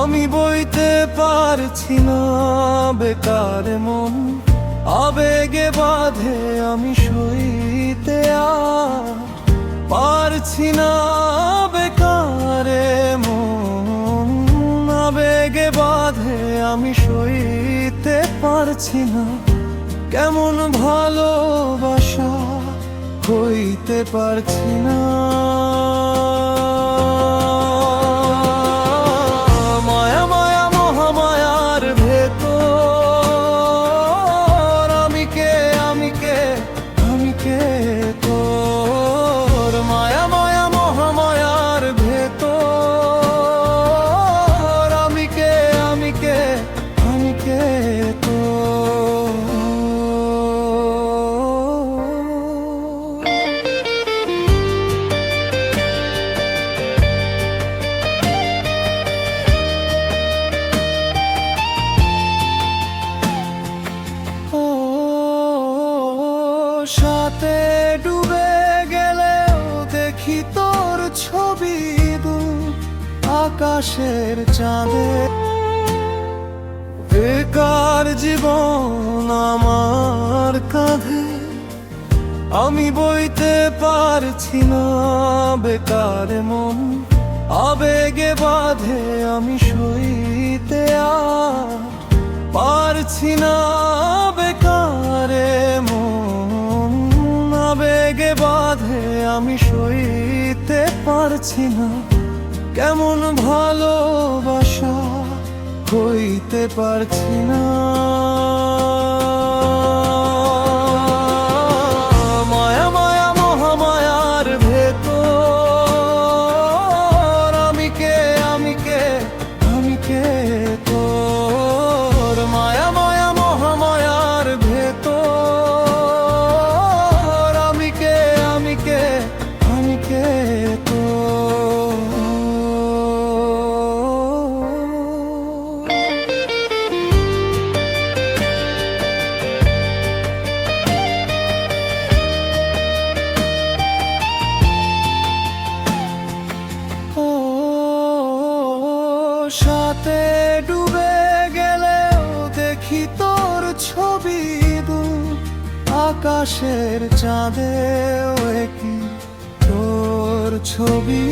আমি বইতে পারছি না বেকার মন, আবেগে বাঁধে আমি সইতে আর পারছি না বেকারে মন, আবেগে বাঁধে আমি সইতে পারছি না। কেমন ভালোবাসা হইতে পারছি না। মায়া মায়া মহামায়ার ভেতর আমি কে তোর। মায়া মায়া মহামায়ার ভেতর আমি কে তোর। সাথে ডুবে গেলেও দেখি তোর ছবি আকাশের চাঁদে। বেকার জীবন আমার কাঁধে, আমি বইতে পারছি না বেকার মন, আবেগে বাঁধে আমি সইতে আর পারছি না বেকারে মন, আবেগে বাঁধে আমি সইতে পারছি না। কেমন ভালোবাসা হইতে পারছি না। মায়া মায়া মহামায়ার ভেতর আমি কে তোর। মায়া মায়া মহামায়ার ভেতর আমি কে তোর। সাথে ডুবে গেলেও দেখি তোর ছবি আকাশের চাঁদেও কি তোর ছবি।